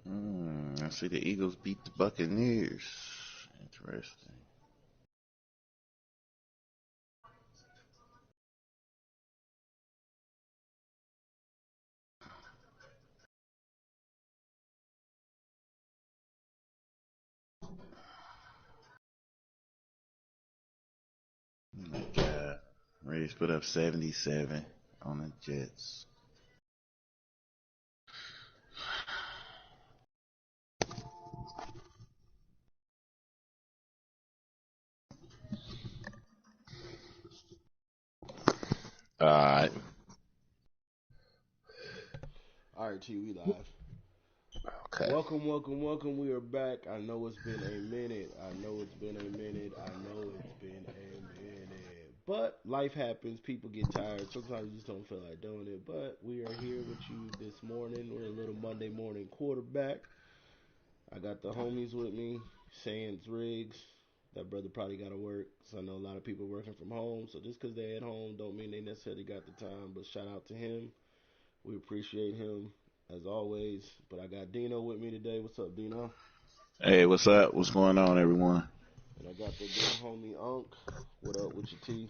I see the Eagles beat the Buccaneers. Interesting. Oh my God. Rays put up 77 on the Jets. All right. All right, T, we live. Okay. Welcome, welcome, welcome. We are back. I know it's been a minute. I know it's been a minute. I know it's been a minute. But life happens. People get tired. Sometimes you just don't feel like doing it. But we are here with you this morning. We're a little Monday morning quarterback. I got the homies with me, Sands Riggs. That brother probably got to work. So I know a lot of people working from home. So just because they're at home don't mean they necessarily got the time. But shout out to him. We appreciate him as always. But I got Dino with me today. What's up, Dino? Hey, what's up? What's going on, everyone? And I got the good homie Unc. What up with your T?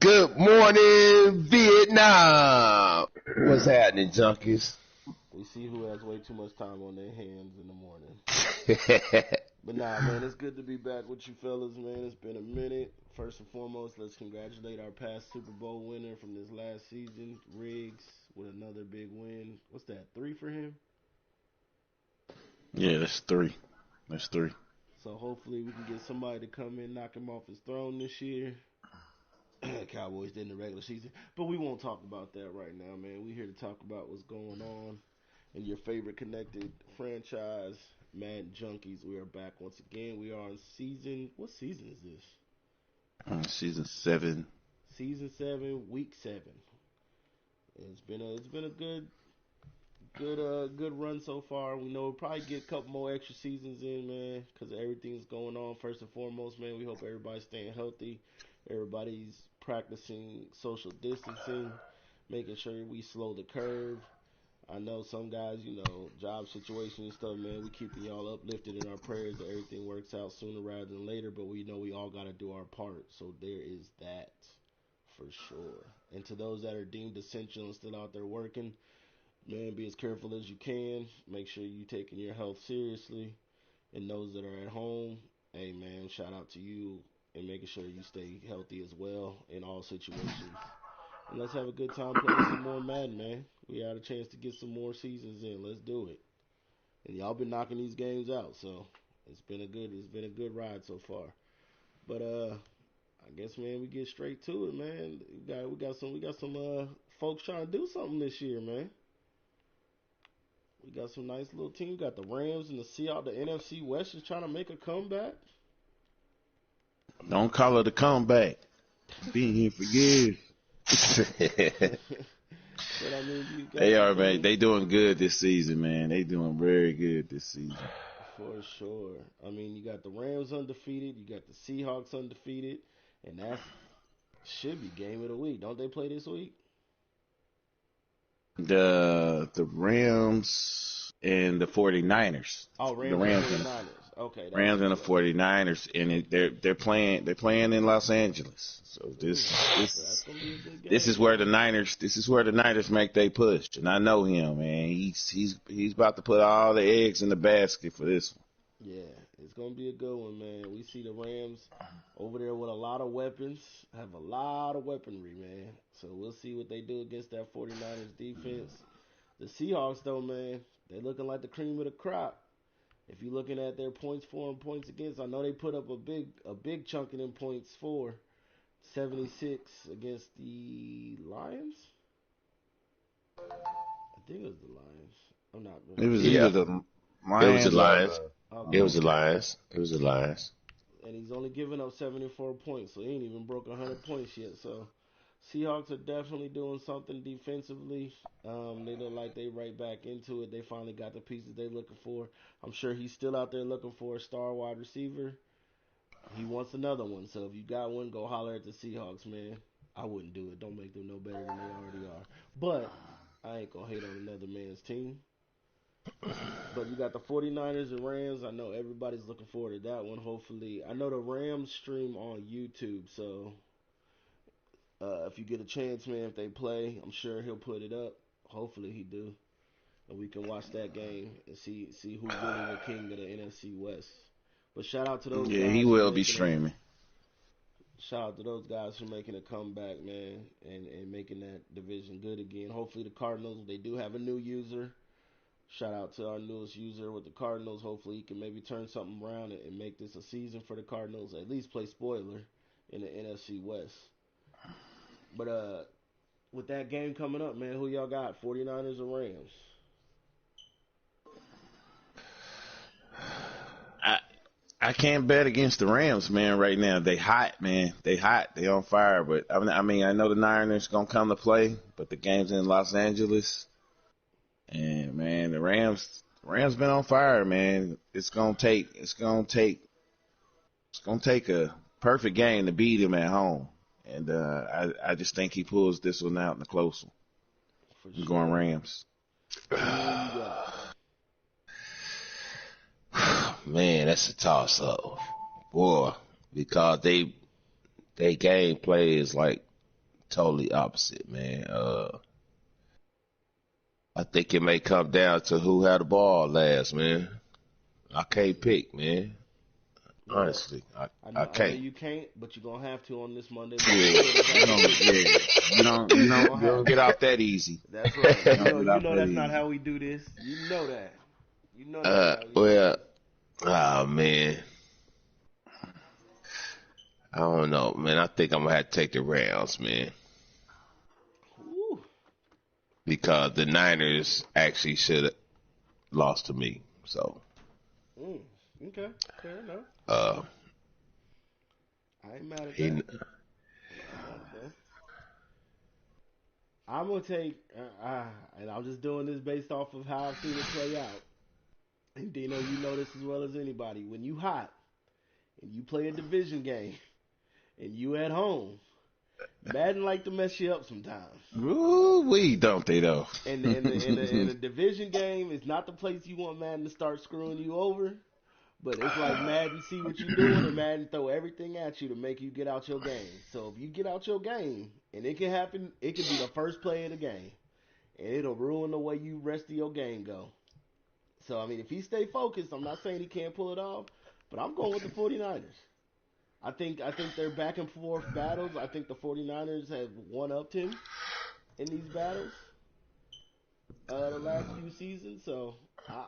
Good morning, Vietnam. What's happening, junkies? We see who has way too much time on their hands in the morning. But nah, man, it's good to be back with you fellas, man. It's been a minute. First and foremost, let's congratulate our past Super Bowl winner from this last season, Riggs, with another big win. What's that, 3 for him? Yeah, that's three. That's three. So hopefully we can get somebody to come in, knock him off his throne this year. Cowboys did in the regular season. But we won't talk about that right now, man. We're here to talk about what's going on in your favorite connected franchise, Madden Junkies. We are back once again. We are on season. What season is this? Season 7. Season 7, week 7. It's been a good run so far. We know we'll probably get a couple more extra seasons in, man, because everything's going on. First and foremost, man, we hope everybody's staying healthy. Everybody's practicing social distancing, making sure we slow the curve. I know some guys, job situation and stuff, man. We keeping y'all uplifted in our prayers that everything works out sooner rather than later. But we know we all got to do our part. So there is that for sure. And to those that are deemed essential and still out there working, man, be as careful as you can. Make sure you taking your health seriously. And those that are at home, hey man, shout out to you and making sure you stay healthy as well in all situations. And let's have a good time playing some more Madden, man. We had a chance to get some more seasons in. Let's do it. And y'all been knocking these games out, so it's been a good ride so far. But I guess man, we get straight to it, man. We got some folks trying to do something this year, man. We got some nice little teams. We got the Rams and the Seahawks. The NFC West is trying to make a comeback. Don't call it a comeback. Been here for years. But I mean, you got They some are, man. teams They doing good this season, man. They doing very good this season. for sure. I mean, you got the Rams undefeated. You got the Seahawks undefeated, and that should be game of the week. Don't they play this week? The Rams and the 49ers. Oh, The Rams and Rams 49ers. Okay, that Rams makes and the sense. 49ers, and they're playing in Los Angeles. So Ooh, this so that's this gonna be a good this is game, where man. the Niners make they push, and I know him, man. He's about to put all the eggs in the basket for this one. Yeah, it's gonna be a good one, man. We see the Rams over there with a lot of weapons, have a lot of weaponry, man. So we'll see what they do against that 49ers defense. The Seahawks, though, man, they're looking like the cream of the crop. If you're looking at their points for and points against, I know they put up a big chunk of them points for 76 against the Lions. I think it was the Lions. I'm not It really was sure. either Yeah, the it was the Lions or Lions. the It Okay. was the Lions. It was the Lions. And he's only given up 74 points, so he ain't even broke 100 points yet. So Seahawks are definitely doing something defensively. They look like they right back into it. They finally got the pieces they're looking for. I'm sure he's still out there looking for a star wide receiver. He wants another one. So if you got one, go holler at the Seahawks, man. I wouldn't do it. Don't make them no better than they already are. But I ain't gonna hate on another man's team. But you got the 49ers and Rams. I know everybody's looking forward to that one. Hopefully, I know the Rams stream on YouTube, so if you get a chance, man, if they play, I'm sure he'll put it up. Hopefully, he do, and we can watch that game and see who's really the king of the NFC West. But shout out to those Yeah, he guys for will be making a streaming. shout out to those guys for making a comeback, man, and making that division good again. Hopefully, the Cardinals, they do have a new user. Shout out to our newest user with the Cardinals. Hopefully, he can maybe turn something around and make this a season for the Cardinals. At least play spoiler in the NFC West. But with that game coming up, man, who y'all got? 49ers or Rams? I I can't bet against the Rams, man. Right now, they hot, man. They hot. They on fire. But I mean, I know the Niners gonna come to play, but the game's in Los Angeles, and man, the Rams been on fire, man. It's gonna take a perfect game to beat him at home, and I just think he pulls this one out in the close one. For I'm going sure. Rams. Who you got? Man, that's a toss up, boy, because they gameplay is like totally opposite, man. I think it may come down to who had the ball last, man. I can't pick, man. Yeah. Honestly, I I know can't. you can't, but you're gonna have to on this Monday Yeah, morning quarterback. you don't, you You're don't, gonna you have don't to. get off that easy. That's right. You don't get You off know that that's not easy. how we do this. You know that. You know that's not how we do Well, this. oh man, I don't know, man. I think I'm gonna have to take the Rams, man, Woo. because the Niners actually should have lost to me. So, Mm. Okay, fair enough. uh, I ain't mad at he, that. I ain't mad at that. I'm gonna take, and I'm just doing this based off of how I've seen it play out. And Dino, you know this as well as anybody. When you hot and you play a division game and you at home, Madden like to mess you up sometimes. Ooh, we don't they though? And the division game is not the place you want Madden to start screwing you over. But it's like Madden see what you're doing and Madden throw everything at you to make you get out your game. So if you get out your game, and it can happen, it could be the first play of the game, and it'll ruin the way you rest of your game go. So I mean, if he stay focused, I'm not saying he can't pull it off, but I'm going with the 49ers. I think they're back and forth battles. I think the 49ers have one upped him in these battles the last few seasons. So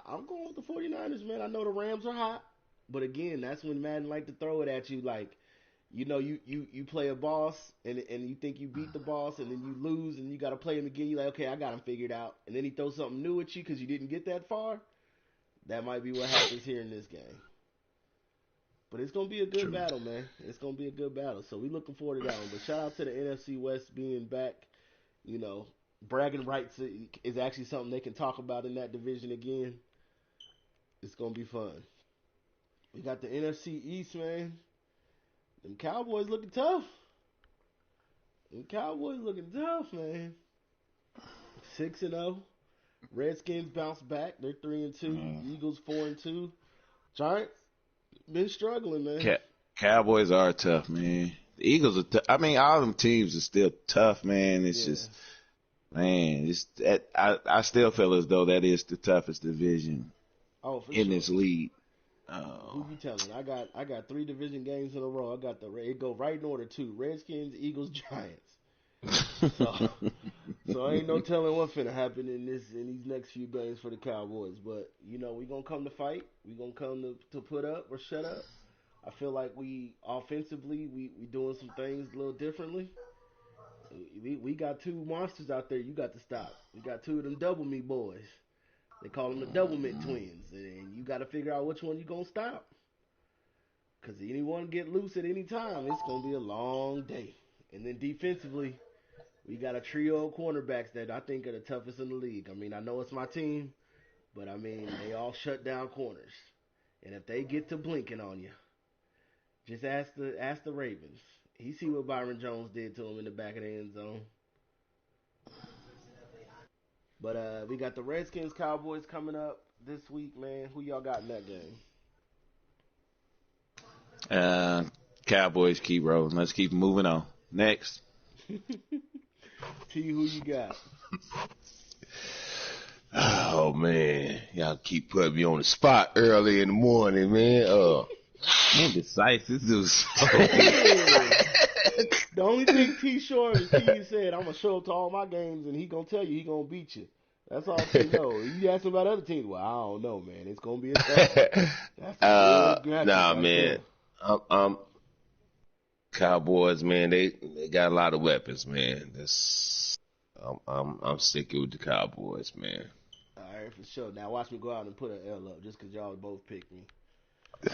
I'm going with the 49ers, man. I know the Rams are hot, but again, that's when Madden like to throw it at you like, you play a boss and you think you beat the boss and then you lose and you got to play him again. You're like, okay, I got him figured out. And then he throws something new at you because you didn't get that far. That might be what happens here in this game. But it's gonna be a good True. battle, man. It's gonna be a good battle. So we looking forward to that one. But shout out to the NFC West being back. You know, bragging rights is actually something they can talk about in that division again. It's gonna be fun. We got the NFC East, man. Them Cowboys looking tough. Them Cowboys looking tough, man. 6-0. Redskins bounce back. They're 3-2. Mm. Eagles 4-2. Giants been struggling, man. Cowboys are tough, man. The Eagles are tough. I mean, all them teams are still tough, man. It's Yeah. just, man, I still feel as though that is the toughest division Oh, for in sure. this league. Who you telling? I got 3 division games in a row. I got it go right in order too. Redskins, Eagles, Giants. So so ain't no telling what's finna happen in these next few games for the Cowboys. But we gonna come to fight. We gonna come to put up or shut up. I feel like we offensively we doing some things a little differently. We got 2 monsters out there. You got to stop. We got 2 of them double me boys. They call them the double mint twins, and you got to figure out which one you gonna stop. Cause anyone get loose at any time, it's gonna be a long day. And then defensively, we got a trio of cornerbacks that I think are the toughest in the league. I mean, I know it's my team, but I mean they all shut down corners. And if they get to blinking on you, just ask the Ravens. He see what Byron Jones did to him in the back of the end zone. But we got the Redskins Cowboys coming up. this week, man. Who y'all got in that game? Cowboys keep rolling. Let's keep moving on. Next. T, who you got? Oh man, y'all keep putting me on the spot early in the morning, man. Indecisive. The only thing T short is T said, I'm gonna show up to all my games and he gonna tell you he gonna beat you. That's all T know. You ask him about other teams, well, I don't know, man. It's gonna be a tough one. That's a good graphic Nah, right man. I'm Cowboys, man. They got a lot of weapons, man. I'm sticking with the Cowboys, man. All right, for sure. Now watch me go out and put an L up just because y'all both picked me.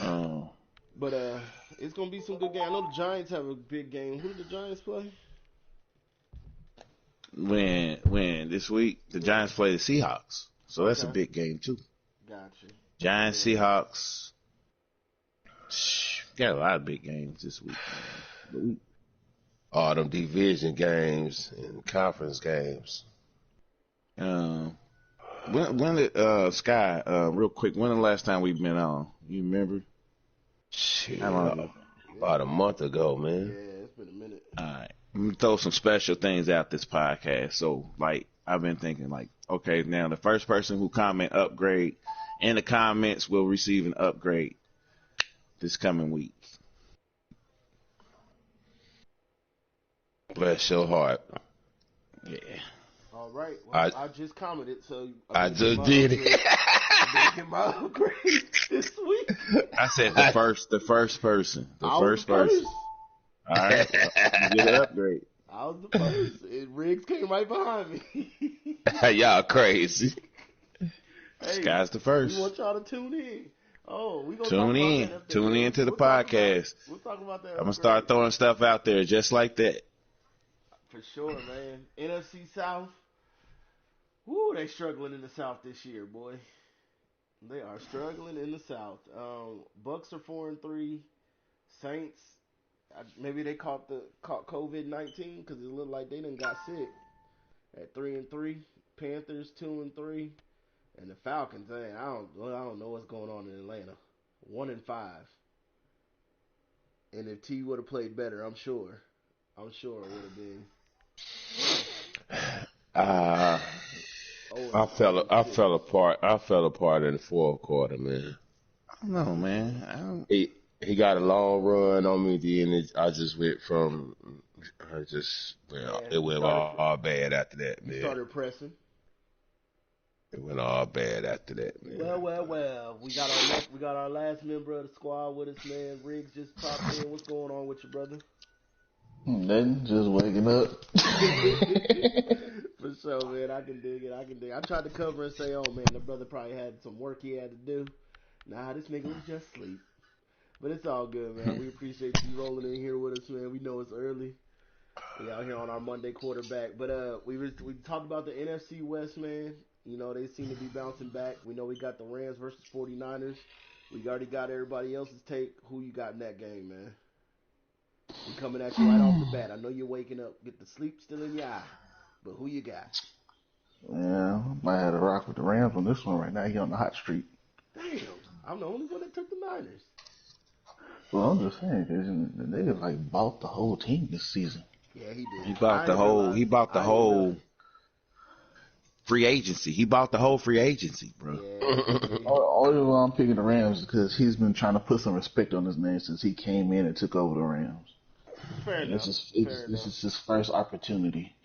Oh. But it's gonna be some good game. I know the Giants have a big game. Who did the Giants play? When this week the Giants play the Seahawks, so that's a big game too. Gotcha. Giants, Seahawks. Got a lot of big games this week, man. All them division games and conference games. When did Sky real quick? When the last time we've been on? You remember? Shit, How long ago? about a month ago, man. Yeah, it's been a minute. All right. I'm gonna throw some special things out this podcast. So, like, I've been thinking, like, okay, now the first person who comment upgrade in the comments will receive an upgrade this coming week. Bless your heart. Yeah. All right. Well, I just commented, so I just did it. I did get my upgrade this week. I said the first person. The first person. All right. You get an upgrade. I was the first. And Riggs came right behind me. Y'all crazy. Hey, Sky's the first. We want y'all to tune in. Oh, we gonna Tune in. Tune in to the podcast. We'll talk about that. I'm gonna start throwing stuff out there just like that. For sure, man. NFC South. Woo, they struggling in the South this year, boy. They are struggling in the South. Bucks are 4-3. Saints, maybe they caught COVID-19 because it looked like they done got sick. At 3-3. Panthers 2-3. And the Falcons, man, I don't know what's going on in Atlanta. 1-5. And if T would have played better, I'm sure it would have been. I fell apart in the fourth quarter, man. I don't know, man. He got a long run on me, then I just went from it went all bad after that, man. Started pressing. It went all bad after that, man. Well. We got our last member of the squad with us, man. Riggs just popped in. What's going on with you, brother? Nothing, just waking up. For sure, man. I can dig it. I tried to cover and say, oh, man, the brother probably had some work he had to do. Nah, this nigga was just asleep. But it's all good, man. We appreciate you rolling in here with us, man. We know it's early. We out here on our Monday quarterback. But we talked about the NFC West, man. You know, they seem to be bouncing back. We know we got the Rams versus 49ers. We already got everybody else's take. Who you got in that game, man? We coming at you right off the bat. I know you're waking up, get the sleep still in your eye. But who you got? Yeah, might have to rock with the Rams on this one right now. He on the hot streak. Damn, I'm the only one that took the Niners. Well, I'm just saying, cause they like bought the whole team this season. Yeah, he did. He bought the whole free agency. He bought the whole free agency, bro. Yeah. All the while I'm picking the Rams is because he's been trying to put some respect on his name since he came in and took over the Rams. Fair enough. This is his first opportunity.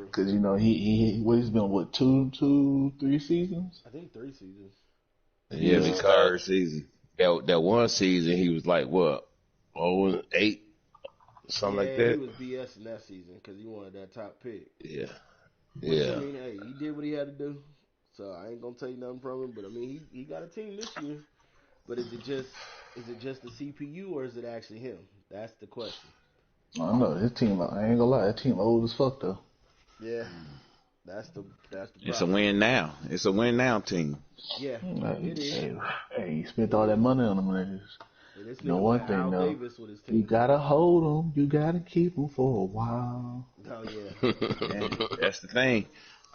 Because you know he's been 3 seasons. I think 3 seasons. Yeah, because third season. That one season he was like what 0-8, something like that. He was BS in that season because he wanted that top pick. Yeah. I mean, hey, he did what he had to do. So I ain't gonna take nothing from him. But I mean, he got a team this year. But is it just the CPU or is it actually him? That's the question. I don't know. His team, I ain't gonna lie, that team old as fuck though. Yeah, that's the problem. It's a win now. It's a win now team. Yeah, it is. Hey, you spent all that money on them niggas. You know one thing though, you gotta hold them. You gotta keep them for a while. Oh yeah. That's the thing.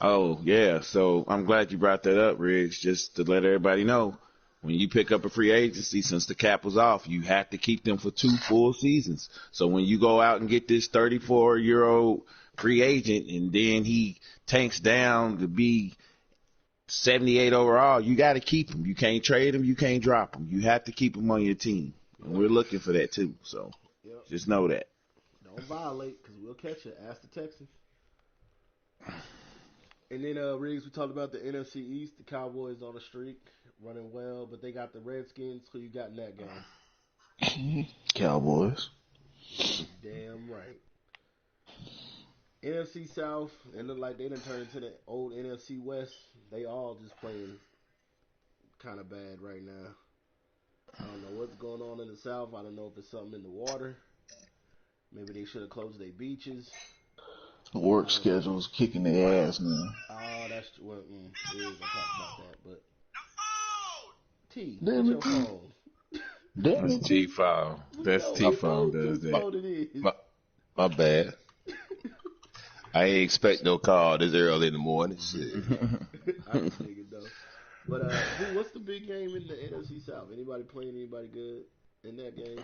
Oh, yeah. So I'm glad you brought that up, Riggs, just to let everybody know. When you pick up a free agency, since the cap was off, you have to keep them for 2 full seasons. So when you go out and get this 34-year-old free agent and then he tanks down to be 78 overall, you got to keep him. You can't trade him. You can't drop him. You have to keep him on your team. And we're looking for that too. So Yep. just know that. Don't violate, because we'll catch it. Ask the Texans. And then, Riggs, we talked about the NFC East. The Cowboys on a streak, running well, but they got the Redskins. Who you got in that game? Cowboys. Damn right. NFC South, it look like they done turned into the old NFC West. They all just playing kind of bad right now. I don't know what's going on in the South. I don't know if it's something in the water. Maybe they should have closed their beaches. Work schedule's kicking their ass, man. Oh, that's well, it is. I talked about that, but T, Damn get it, your T. phone. Damn That's it, T File. That's No, T-Phone whose does that. phone it is. My bad. I ain't expect no call this early in the morning. Shit. I was thinking though. But what's the big game in the NFC South? Anybody playing anybody good in that game?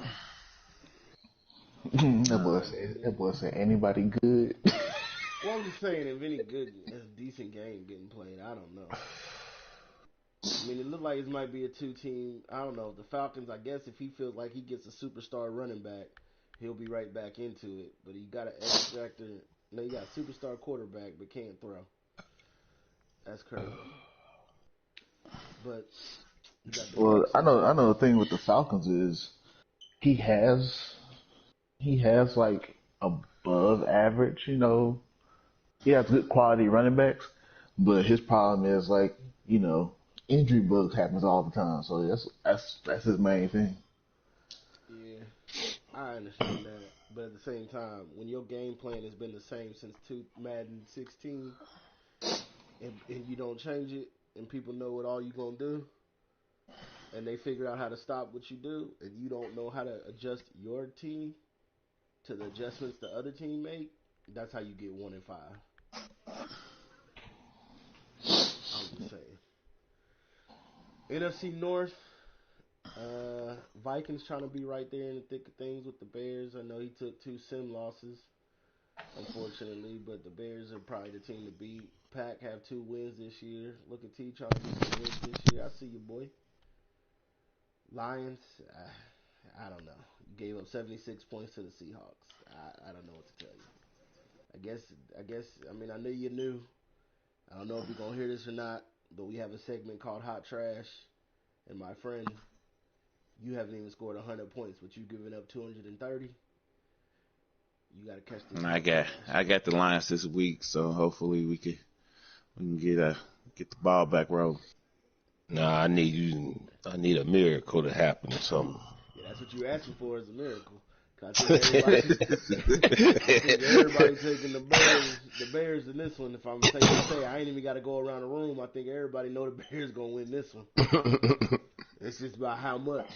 that boy said anybody good. Well, I'm just saying, if any good, decent game getting played, I don't know. I mean, it looked like it might be a two-team. I don't know. The Falcons, I guess, if he feels like he gets a superstar running back, he'll be right back into it. But he got an extractor. No, he got a superstar quarterback, but can't throw. That's crazy. But you got the Well, Texans. I know the thing with the Falcons is he has like above average, he has good quality running backs, but his problem is like, injury bugs happens all the time. So that's his main thing. Yeah, I understand that. But at the same time, when your game plan has been the same since Madden 16, and you don't change it, and people know what all you're going to do, and they figure out how to stop what you do, and you don't know how to adjust your team to the adjustments the other team make, that's how you get 1-5. I'm just saying. NFC North, Vikings trying to be right there in the thick of things with the Bears. I know he took 2 sim losses, unfortunately, but the Bears are probably the team to beat. Pack have 2 wins this year. Look at T trying to get some wins this year. I see you, boy. Lions, I don't know. Gave up 76 points to the Seahawks. I don't know what to tell you. I mean, I knew you knew. I don't know if you're going to hear this or not, but we have a segment called Hot Trash. And my friend, you haven't even scored 100 points, but you've given up 230. You got to catch this. I got the Lions this week, so hopefully we can get the ball back rolling. Nah, I need a miracle to happen or something. Yeah, that's what you're asking for is a miracle. I think everybody taking the Bears in this one. If I'm safe to say, I ain't even got to go around the room. I think everybody know the Bears gonna win this one. It's just about how much.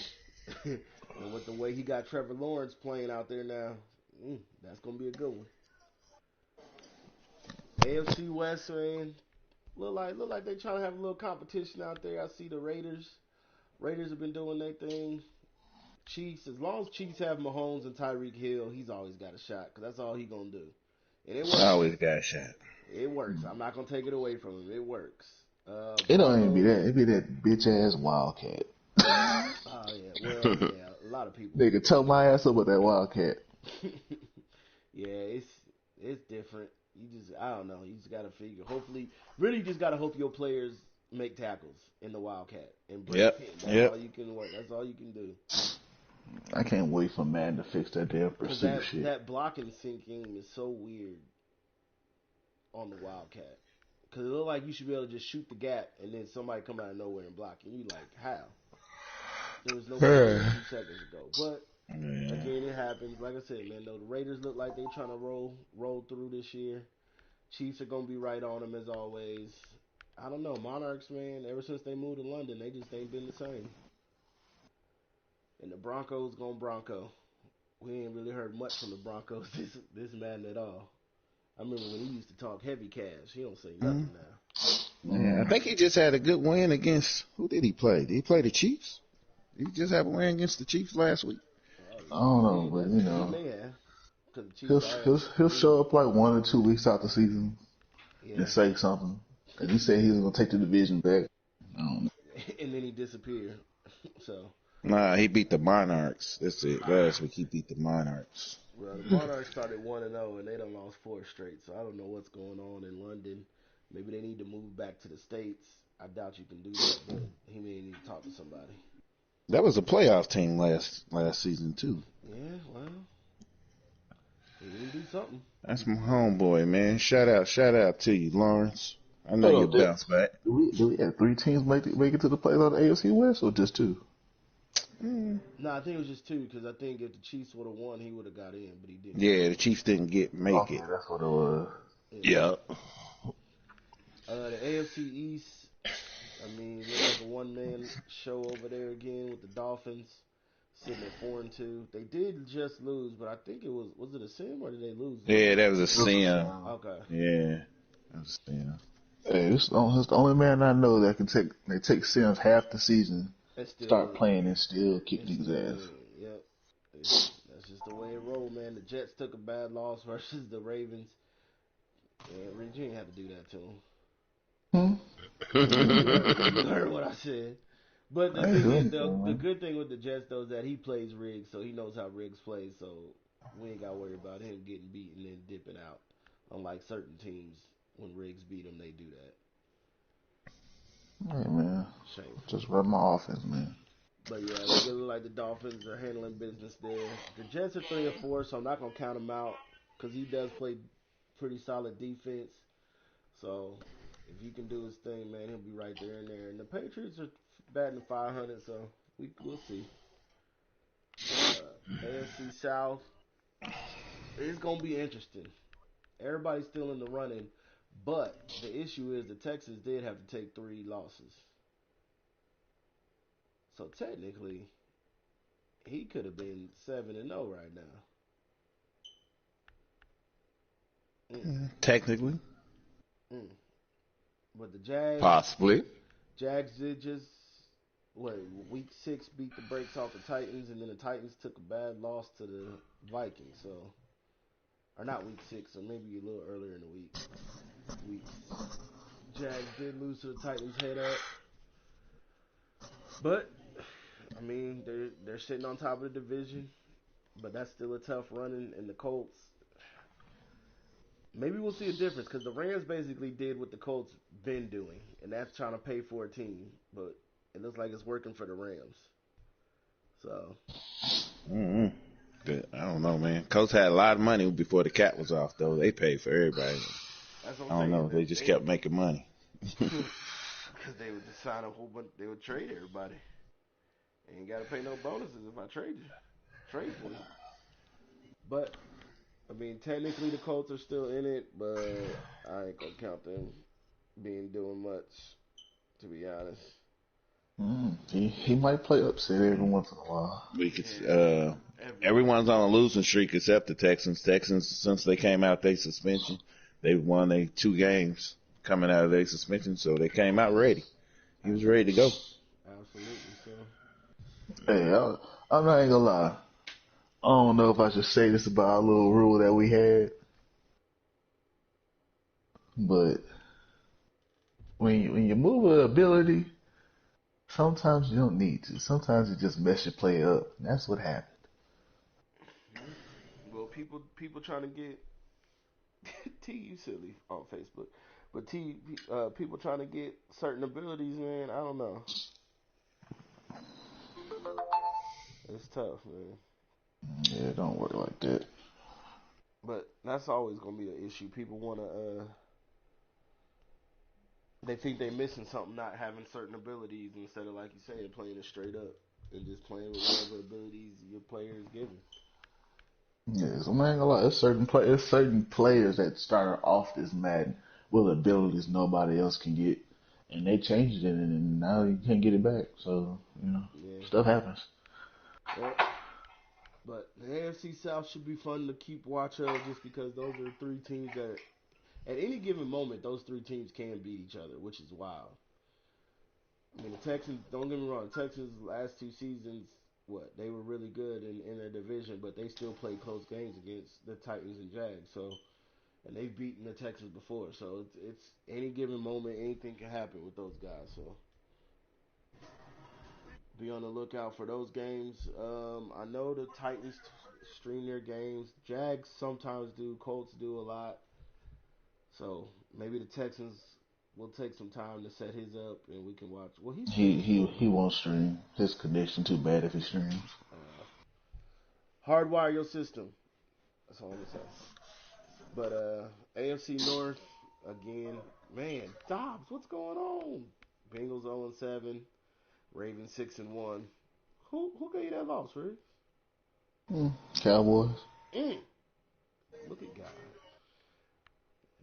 And with the way he got Trevor Lawrence playing out there now, that's gonna be a good one. AFC West, man, look like they trying to have a little competition out there. I see the Raiders. Raiders have been doing their thing. Chiefs, as long as Chiefs have Mahomes and Tyreek Hill, he's always got a shot because that's all he gonna do, and it works. Always got a shot. It works. I'm not gonna take it away from him. It works. It don't even be that. It be that bitch ass Wildcat. Oh yeah, well yeah, a lot of people. Nigga, tell my ass up with that Wildcat. Yeah, it's different. I don't know. You just gotta figure. Hopefully, really, you just gotta hope your players make tackles in the Wildcat and break. That's all you can work. That's all you can do. I can't wait for Madden to fix that damn pursuit shit. That block and sync game is so weird on the Wildcat. Because it look like you should be able to just shoot the gap and then somebody come out of nowhere and block. And you like, how? There was no way 2 seconds ago. But, again, it happens. Like I said, man, though, the Raiders look like they trying to roll through this year. Chiefs are going to be right on them as always. I don't know. Monarchs, man, ever since they moved to London, they just ain't been the same. And the Broncos going Bronco. We ain't really heard much from the Broncos this Madden at all. I remember when he used to talk heavy cash. He don't say Mm. nothing now. Yeah, I think he just had a good win against. Who did he play? Did he play the Chiefs? Did he just have a win against the Chiefs last week? I don't know, Did but that? you He know, may have, because the Chiefs he'll are he'll he'll show losing. up like 1 or 2 weeks out the season and Yeah, say something. And he said he was gonna take the division back. I don't know. and then he disappeared. So, Nah, he beat the Monarchs. That's it. Last week he beat the Monarchs. well, the Monarchs started 1-0, and they done lost 4 straight. So I don't know what's going on in London. Maybe they need to move back to the States. I doubt you can do that, but he may need to talk to somebody. That was a playoff team last season too. Yeah, well, he need to do something. That's my homeboy, man. Shout out to you, Lawrence. I know Hold you'll up, bounce back. do we have 3 teams make it to the playoffs of the AFC West or just 2? Mm. No, I think it was just 2 because I think if the Chiefs would have won, he would have got in, but he didn't. Yeah, the Chiefs didn't make Okay, it. that's what it was. Yeah. The AFC East, I mean, look like a one-man show over there again with the Dolphins sitting at 4-2. They did just lose, but I think it was it a sim or did they lose? Yeah, that was a sin. Okay. Yeah, that was a sin. Hey, this is the only man I know that can take Sims half the season, And still start lose. playing and still kick And niggas' still ass. win. Yep. That's just the way it rolled, man. The Jets took a bad loss versus the Ravens. Yeah, Reggie ain't had to do that to him. Hmm? You heard what I said. But the I ain't thing doing is, anything, the man. good thing with the Jets though is that he plays Riggs, so he knows how Riggs plays. So we ain't got to worry about him getting beat and then dipping out. Unlike certain teams, when Riggs beat them, they do that. Hey, man. Shameful. Just run my offense, man. But yeah, it look like the Dolphins are handling business there. The Jets are 3-4, so I'm not gonna count him out because he does play pretty solid defense. So if he can do his thing, man, he'll be right there in there. And the Patriots are batting 500, so we'll see. AFC South, it's gonna be interesting. Everybody's still in the running, but the issue is the Texans did have to take 3 losses. So technically, he could have been 7-0 right now. Technically, Mm. But the Jags did just week 6 beat the brakes off the Titans, and then the Titans took a bad loss to the Vikings. So, or not week 6, or maybe a little earlier in the week. Jags did lose to the Titans head up, but I mean they're sitting on top of the division, but that's still a tough run. And the Colts, maybe we'll see a difference because the Rams basically did what the Colts been doing, and that's trying to pay for a team. But it looks like it's working for the Rams. So mm but I don't know, man. Colts had a lot of money before the cap was off, though. They paid for everybody. that's what I I'm don't saying. know. They just kept making money. Because they would just sign a whole bunch. They would trade everybody. They ain't got to pay no bonuses if I trade for you. But I mean, technically the Colts are still in it, but I ain't gonna count them doing much, to be honest. He might play upset every once in a while. We could. Yeah, Everyone's on a losing streak except the Texans. Texans, since they came out their suspension, they won 2 games coming out of their suspension, so they came out ready. He was ready to go. Absolutely. So Hey, I'm not even gonna lie. I don't know if I should say this about our little rule that we had, but when you move an ability, sometimes you don't need to. Sometimes you just mess your play up. And that's what happened. well, people trying to get T you silly on Facebook, but people trying to get certain abilities, man. I don't know. It's tough, man. Yeah, don't worry like that. But that's always gonna be an issue. People wanna they think they missing something not having certain abilities instead of like you saying playing it straight up and just playing with whatever abilities your player is given. Yeah, so man, a lot. There's certain players that started off this Madden with abilities nobody else can get, and they changed it, and now you can't get it back. So Yeah. stuff happens. Well, But the AFC South should be fun to keep watch of, just because those are three teams that, at any given moment, those three teams can beat each other, which is wild. I mean, the Texans, don't get me wrong, the Texans last two seasons, they were really good in their division, but they still played close games against the Titans and Jags. So, and they've beaten the Texans before. So it's any given moment, anything can happen with those guys. So be on the lookout for those games. I know the Titans stream their games. Jags sometimes do. Colts do a lot. So maybe the Texans will take some time to set his up, and we can watch. Well, he He streams he too. he won't stream. His connection too bad if he streams. Uh, Hardwire your system. That's all I'm gonna say. But AFC North again, man. Dobbs, what's going on? Bengals 0-7, Ravens 6-1. Who gave you that loss, Rick? Cowboys. Mm, look at God.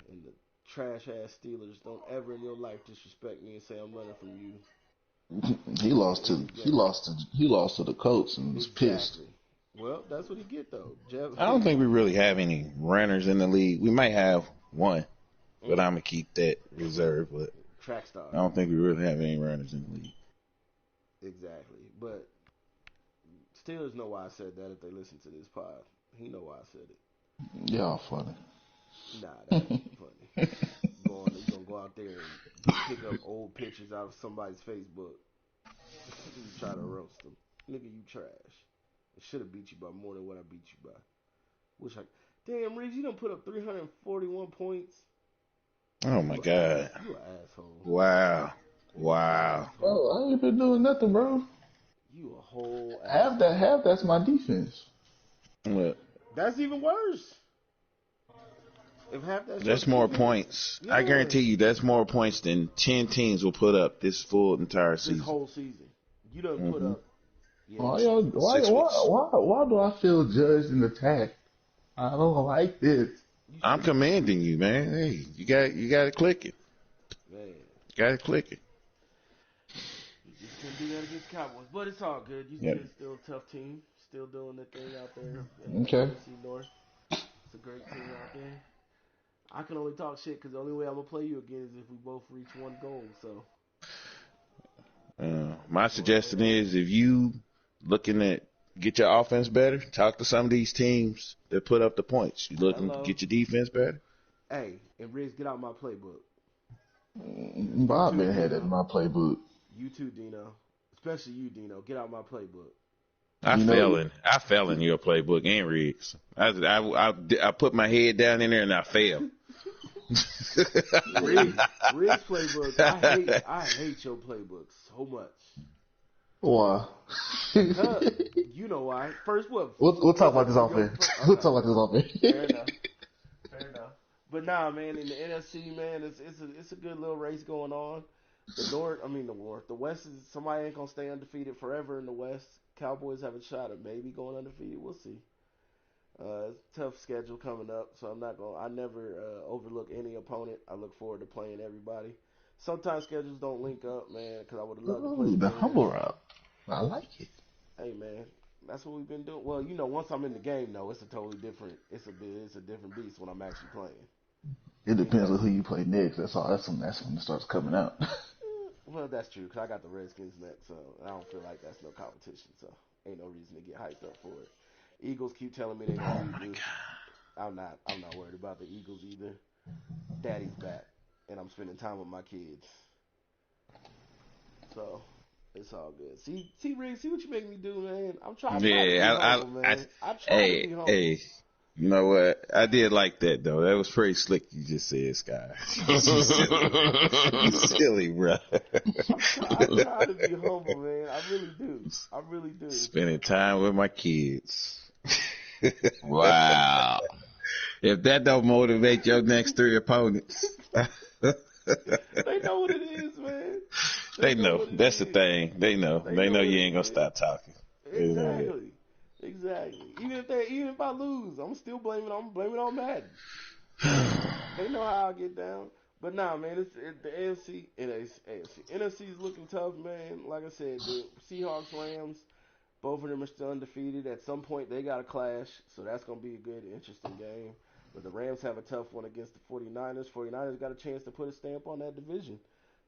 And the trash ass Steelers, don't ever in your life disrespect me and say I'm running from you He lost in to any he game. lost to he lost to the Colts and was pissed. Exactly. Well, that's what he get though. Jeff. I don't think we really have any runners in the league. We might have one, but Mm, I'm gonna keep that reserved. But track star. I don't think we really have any runners in the league. Exactly. But Steelers know why I said that if they listen to this pod. He know why I said it. Y'all funny. Nah, that ain't funny. You gonna go out there and pick up old pictures out of somebody's Facebook and try to roast them. Nigga, you trash. I should have beat you by more than what I beat you by. Damn, Reeves, you done put up 341 points. Oh my God! You an asshole. Wow! Wow! Bro, I ain't been doing nothing, bro. You a whole Half asshole. that's my defense. Look, That's even worse. If half that's your that's more defense, points. I yeah, guarantee you, that's more points than 10 teams will put up this full entire this season. whole season. You done put Hmm up, yeah. Why 6 weeks. why do I feel judged and attacked? I don't like this. You I'm should, commanding you, man. Hey, you got to click it. man. Got to click it. You just couldn't do that against Cowboys, but it's all good. You Yep. guys still a tough team, still doing the thing out there in the Okay. NFC North. It's a great team out there. I can only talk shit because the only way I'm gonna play you again is if we both reach one goal. So My suggestion is if you looking at get your offense better, talk to some of these teams that put up the points. You looking to hello, get your defense better? hey, and Riggs, get out my playbook. Bob You too, been had it Dino. in my playbook. You too, Dino. Especially you, Dino. Get out my playbook. I You fell in your playbook and Riggs. I put my head down in there and I fell. Riggs playbook. I hate your playbook so much. Why? You know why? First, what? We'll talk about this off Your air. We'll talk about this off Fair air. enough. Fair enough. But nah, man, in the NFC, man, it's a good little race going on. The West is somebody ain't gonna stay undefeated forever in the West. Cowboys have a shot at maybe going undefeated. We'll see. It's a tough schedule coming up, so I never overlook any opponent. I look forward to playing everybody. Sometimes schedules don't link up, man, because I would have loved to play Ooh, the the humble Bears. route. I like it. Hey, man, that's what we've been doing. Well, once I'm in the game, though, it's a totally different. It's a different beast when I'm actually playing. It depends on who you play next. That's all. That's when it starts coming out. Well, that's true, because I got the Redskins next, so I don't feel like that's no competition, so ain't no reason to get hyped up for it. Eagles keep telling me they're Oh gonna beat my me. God! I'm not worried about the Eagles either. Daddy's back, and I'm spending time with my kids, so it's all good. See, Rick, see what you make me do, man. I'm trying to be Yeah, humble, man. I try to be humble. hey. You know what? I did like that though. That was pretty slick. You just said, Sky. You silly, bro. I try to be humble, man. I really do. I really do. Spending time with my kids. Wow. If that don't motivate your next 3 opponents, They know what it is, man. they know. what it That's the is. thing. They know. They know what you it ain't gonna is. stop talking. They know that. Exactly. Even if I lose, I'm still blaming on Madden. They know how I get down. But nah, man, the AFC, NFC is looking tough, man. Like I said, the Seahawks, Rams, Both of them are still undefeated. At some point, they got to clash, so that's going to be a good, interesting game. But the Rams have a tough one against the 49ers. 49ers got a chance to put a stamp on that division.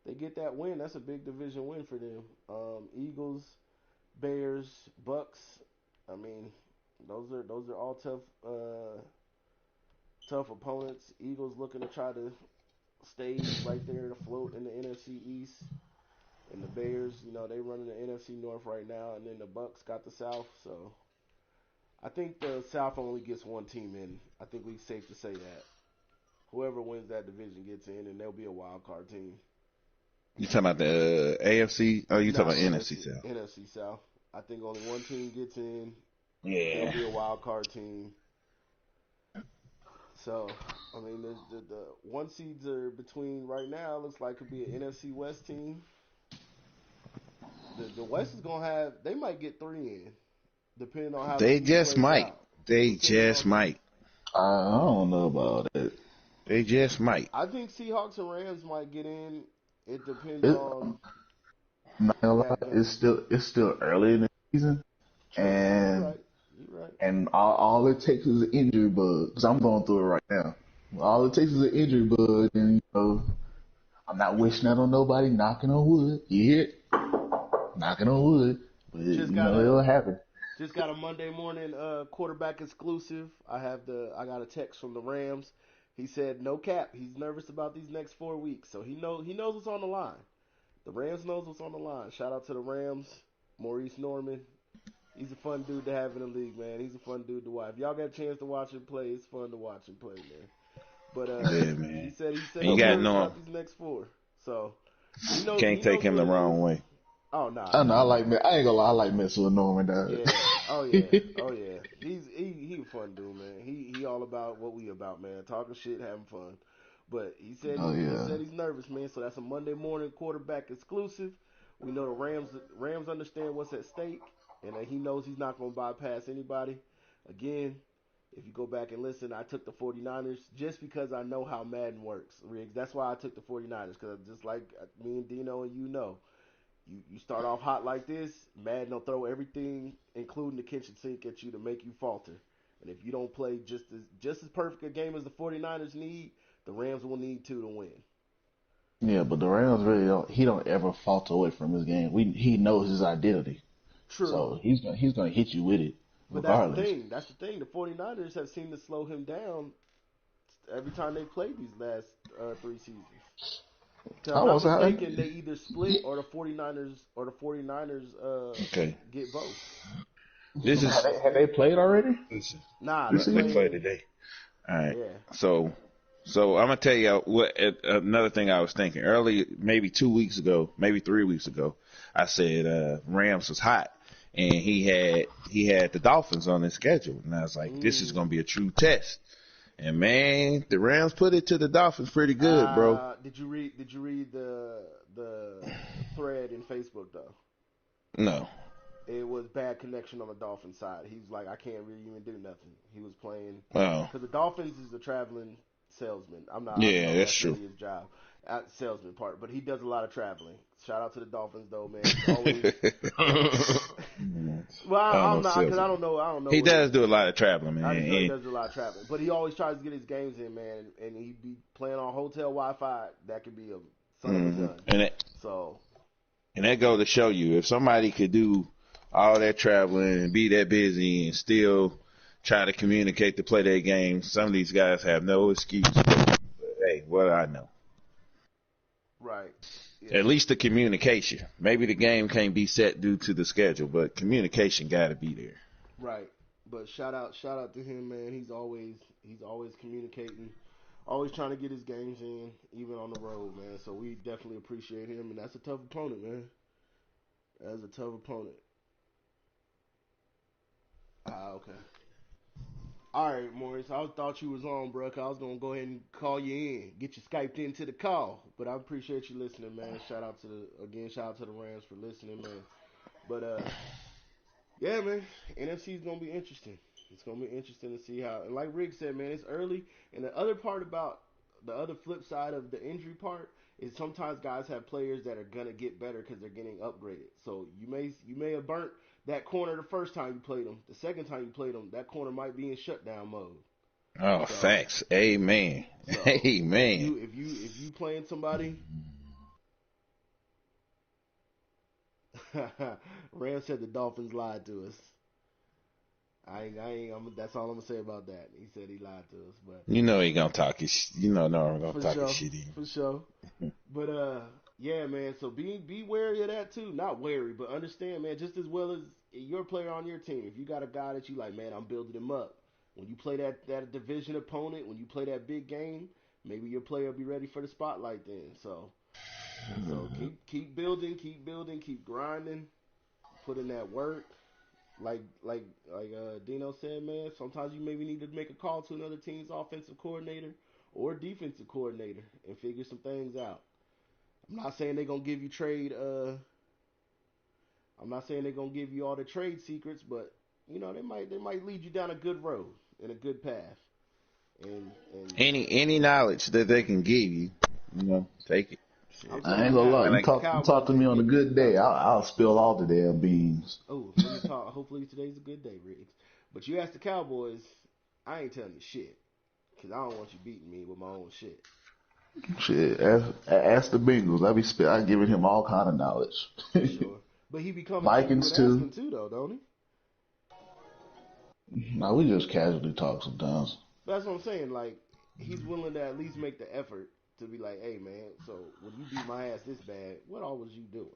They get that win. That's a big division win for them. Eagles, Bears, Bucks. I mean, those are all tough opponents. Eagles looking to try to stay right there to float in the NFC East. And the Bears, they running the NFC North right now, and then the Bucks got the South. So I think the South only gets one team in. I think we're safe to say that. Whoever wins that division gets in, and they'll be a wild card team. You talking about the AFC? Oh, you Nah, talking about NFC South? NFC South. I think only one team gets in. Yeah. They'll be a wild card team. So, I mean, the one seeds are between right now. Looks like could be an NFC West team. The West is gonna have. They might get three in, depending on how the They East just plays might. out. They Depending just on might. I don't know about it. They just might. I think Seahawks and Rams might get in. It depends It, on I'm not gonna lie, that game. it's still early in the season, True. You're and right. You're right. all it takes is an injury bug. Because I'm going through it right now. All it takes is an injury bug, and I'm not wishing that on nobody. Knocking on wood, you hear it? Knocking on wood, but it'll happen. Just got a Monday morning quarterback exclusive. I got a text from the Rams. He said no cap. He's nervous about these next 4 weeks, so he knows what's on the line. The Rams knows what's on the line. Shout out to the Rams, Maurice Norman. He's a fun dude to have in the league, man. He's a fun dude to watch. If y'all got a chance to watch him play, it's fun to watch him play, man. But Yeah, man. he said And he's you gotta nervous know about him. these next 4. So he knows Can't take him what the it wrong is. way. Oh nah. I know. I ain't gonna lie. I like messing with Norman, dog. Yeah. Oh yeah. Oh yeah. He a fun dude, man. He all about what we about, man. Talking shit, having fun. But he said Oh yeah. he said he's nervous, man. So that's a Monday morning quarterback exclusive. We know the Rams understand what's at stake, and he knows he's not going to bypass anybody. Again, if you go back and listen, I took the 49ers just because I know how Madden works, Riggs. That's why I took the 49ers, because just like me and Dino and you start off hot like this, Madden will throw everything, including the kitchen sink, at you to make you falter. And if you don't play just as perfect a game as the 49ers need, the Rams will need to win. Yeah, but the Rams really don't. He don't ever falter away from his game. He knows his identity, True. so he's gonna hit you with it But regardless. That's the thing. The 49ers have seemed to slow him down every time they played these last 3 seasons. If I'm not mistaken, they either split or the 49ers Okay. get both. This is Have they played already? listen. Nah, They play today. All right. Yeah. So I'm gonna tell you what another thing I was thinking early, maybe 2 weeks ago, maybe 3 weeks ago. I said Rams was hot, and he had the Dolphins on his schedule, and I was like, this is gonna be a true test. And man, the Rams put it to the Dolphins pretty good, bro. Did you read the thread in Facebook though? No. It was bad connection on the Dolphins side. He was like, I can't really even do nothing. He was playing Oh. because the Dolphins is a traveling salesman. Yeah, that's true. Really his job, salesman part. But he does a lot of traveling. Shout out to the Dolphins though, man. Always. Well, I'm not because I don't know. He does do a lot of traveling, man. I just know he does a lot of traveling, but he always tries to get his games in, man. And he be playing on hotel Wi-Fi. That could be a son of a gun. And that goes to show you, if somebody could do all that traveling and be that busy and still try to communicate to play their game, some of these guys have no excuse. But hey, what do I know? Right. Yeah. At least the communication. Maybe the game can't be set due to the schedule, but communication got to be there. Right. But shout out to him, man. He's always communicating, always trying to get his games in, even on the road, man. So we definitely appreciate him, and that's a tough opponent, man. That's a tough opponent. Okay. All right, Maurice. I thought you was on, bro. I was gonna go ahead and call you in, get you skyped into the call. But I appreciate you listening, man. Shout out to the Rams for listening, man. But yeah, man. NFC is gonna be interesting. It's gonna be interesting to see how. And like Rick said, man, it's early. And the other part about the other flip side of the injury part is sometimes guys have players that are gonna get better because they're getting upgraded. So you may have burnt that corner the first time you played them. The second time you played them, that corner might be in shutdown mode. Oh, So facts. Amen. so if Amen. you playing somebody, Ram said the Dolphins lied to us. That's all I'm gonna say about that. He said he lied to us, but You know he gonna talk his. You know Norman gonna for talk his sure, shit in. for sure. But yeah, man. So be wary of that too. Not wary, but understand, man. Just as well as your player on your team, if you got a guy that you like, man, I'm building him up. When you play that division opponent, when you play that big game, maybe your player will be ready for the spotlight then. So keep building, keep grinding, put in that work. Like Dino said, man, sometimes you maybe need to make a call to another team's offensive coordinator or defensive coordinator and figure some things out. I'm not saying they're gonna give you trade. I'm not saying they're gonna give you all the trade secrets, but you know they might lead you down a good road and a good path. And Any knowledge that they can give you, take it. I'm Shit. telling I you ain't gonna now, lie. And You if the talk Cowboys to me ain't on a getting good day. I'll spill all the damn beans. oh, let me talk. Hopefully today's a good day, Riggs. But you ask the Cowboys, I ain't telling you shit because I don't want you beating me with my own shit. Shit, ask the Bengals. I giving him all kind of knowledge. For sure. But he be coming to you Vikings and too. asking too, though, don't he? No, we just casually talk sometimes. That's what I'm saying. Like, he's willing to at least make the effort to be like, hey, man, so when you beat my ass this bad, what all was you doing?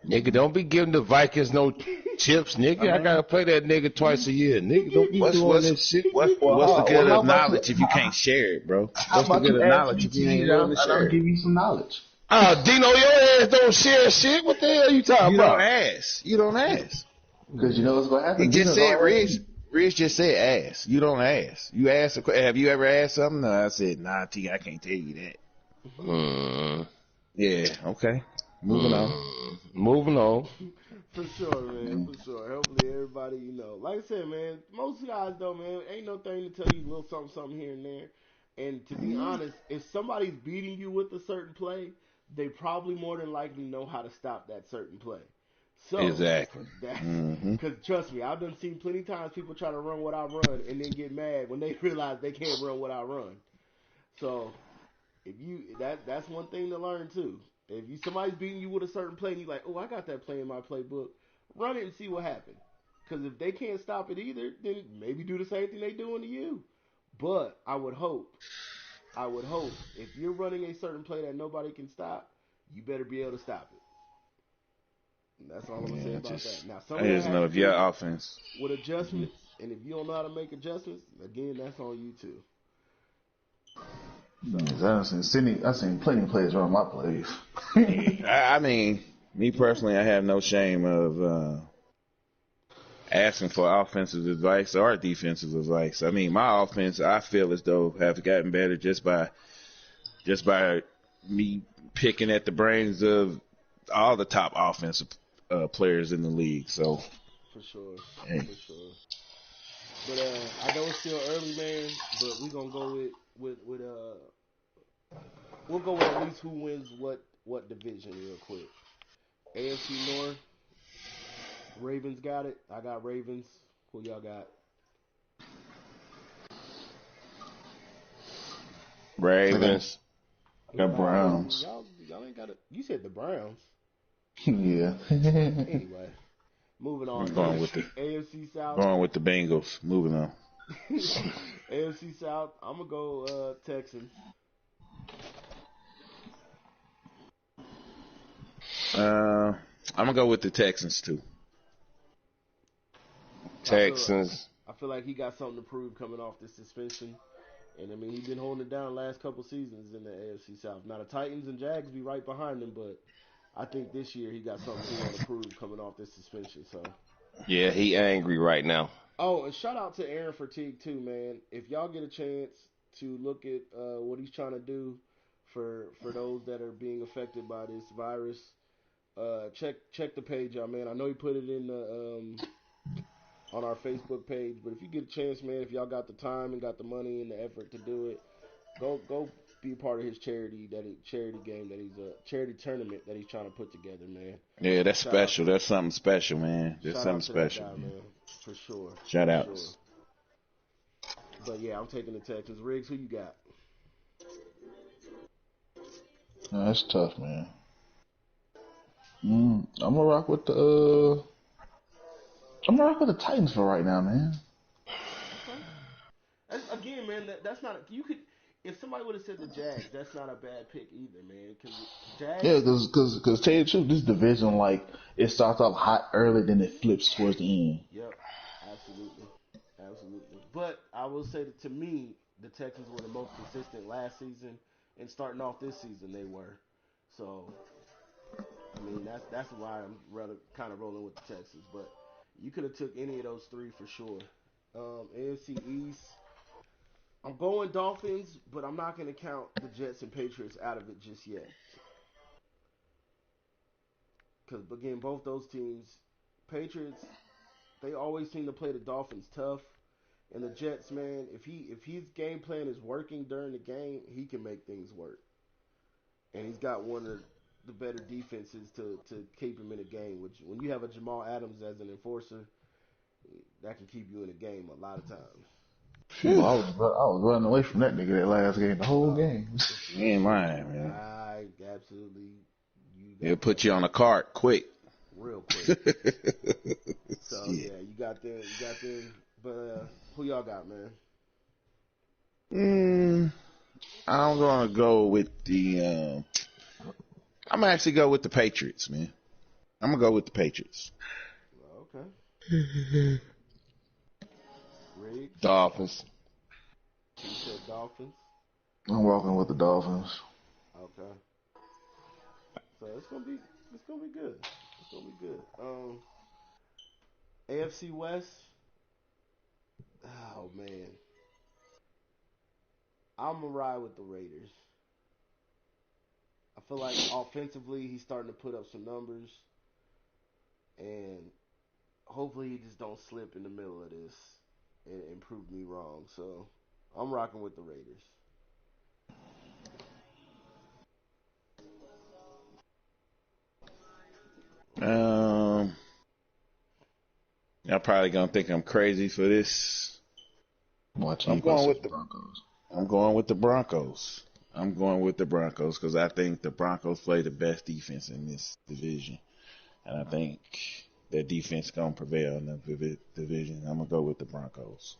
Nigga, don't be giving the Vikings no chips, nigga. I gotta play that nigga twice a year, nigga. Don't be What's doing what's that shit. what Well, what's the good how of about you? knowledge if you can't share it, bro? How What's the about good you of ask knowledge me, if you ain't T, willing to and I'll share it? give you some knowledge. Dino, your ass don't share shit. What the hell you talking You don't about? ask. You don't ask. Because you know what's gonna He happen. just Dino said, gonna ask Rich. me. Rich just said, ask. You don't ask. You ask. Have you ever asked something? No, I said, nah, T, I can't tell you that. Mm, Yeah. Okay. Moving on. Moving on. For sure, man. For sure. Hopefully everybody, like I said, man, most guys though, man, ain't no thing to tell you a little something, something here and there. And to be honest, if somebody's beating you with a certain play, they probably more than likely know how to stop that certain play. So Exactly. that's Mm-hmm. because trust me, I've done seen plenty times people try to run what I run and then get mad when they realize they can't run what I run. So if you that's one thing to learn too. If you somebody's beating you with a certain play and you're like, oh, I got that play in my playbook, run it and see what happens. Because if they can't stop it either, then maybe do the same thing they doing to you. But I would hope if you're running a certain play that nobody can stop, you better be able to stop it. And that's all I'm gonna say Yeah, about that. Now I some of that just has know to if your do offense. with adjustments, and if you don't know how to make adjustments, again, that's on you too. So Yes, I've seen plenty of players run my plays. I mean, me personally, I have no shame of asking for offensive advice or defensive advice. I mean, my offense, I feel as though have gotten better just by me picking at the brains of all the top offensive players in the league. So, for sure, hey. for sure. But I know it's still early, man. But we gonna go with we'll go with at least who wins what division real quick. AFC North, Ravens got it. I got Ravens. Who y'all got? Ravens. Got Browns. Y'all ain't got it. You said the Browns. Yeah. Anyway, moving on. I'm going with AFC South. going with the Bengals. Moving on. AFC South. I'm gonna go Texans. I'm gonna go with the Texans too. Texans. I feel like he got something to prove coming off this suspension. And I mean, he's been holding it down the last couple seasons in the AFC South. Now the Titans and Jags be right behind him, but I think this year he got something he want to prove coming off this suspension. So, Yeah, he angry right now. oh, and shout out to Aaron Fatigue too, man. If y'all get a chance to look at what he's trying to do for those that are being affected by this virus, check the page out, man. I know he put it in the on our Facebook page, but if you get a chance, man, if y'all got the time and got the money and the effort to do it, go be a part of his charity game that he's a charity tournament that he's trying to put together, man. Yeah, that's Shout out, special. That's something special, man. That's shout something out to that special, guy, man. man, for sure, Shout for sure. outs. But yeah, I'm taking the Texans. Riggs, who you got? No, that's tough, man. I'm gonna rock with the Titans for right now, man. Okay. Again, man, that's not you could. If somebody would have said the Jags, that's not a bad pick either, man. Because Jags, Yeah, cause tell you the truth, this division like it starts off hot early, then it flips towards the end. yep, absolutely, absolutely. But I will say that to me, the Texans were the most consistent last season, and starting off this season, they were. So I mean, that's why I'm rather kind of rolling with the Texans. But you could have took any of those three for sure. AFC East, I'm going Dolphins, but I'm not going to count the Jets and Patriots out of it just yet. Because again, both those teams, Patriots, they always seem to play the Dolphins tough, and the Jets, man, if his game plan is working during the game, he can make things work. And he's got one of the better defenses to keep him in a game. Which when you have a Jamal Adams as an enforcer, that can keep you in a game a lot of times. Phew, I was running away from that nigga that last game, the whole game. You ain't lying, man. I absolutely you He'll got put that you on a cart quick. real quick. So Shit. yeah, you got them. But who y'all got, man? I'm gonna go with I'm gonna actually go with the Patriots, man. I'm gonna go with the Patriots. Okay, Riggs. Dolphins. You said Dolphins. I'm walking with the Dolphins. Okay, so it's gonna be good. It's gonna be good. AFC West. Oh man, I'm gonna ride with the Raiders. I feel like offensively he's starting to put up some numbers, and hopefully he just don't slip in the middle of this and prove me wrong. So I'm rocking with the Raiders. Um, y'all probably gonna think I'm crazy for this. Watch I'm you going versus with the Broncos. I'm going with the Broncos. I'm going with the Broncos because I think the Broncos play the best defense in this division, and I think their defense gonna prevail in the division. I'm gonna go with the Broncos.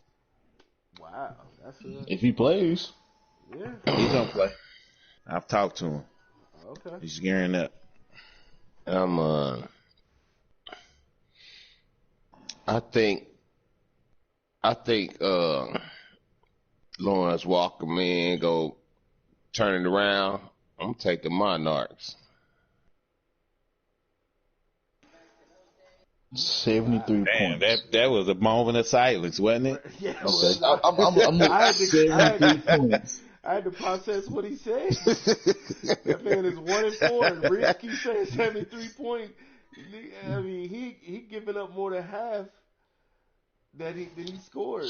Wow, that's a If he plays, yeah. He's gonna play. I've talked to him. Okay. He's gearing up. I'm I think Lawrence Walker, man, go turn it around. I'm taking Monarchs. 73 Damn, points. that was a moment of silence, wasn't it? Yeah, it Okay, was. I'm I had to, I had 73 to, points. I had to process what he said. That man is 1-4, and Rick keeps saying 73 points. I mean, he giving up more than half than he scored.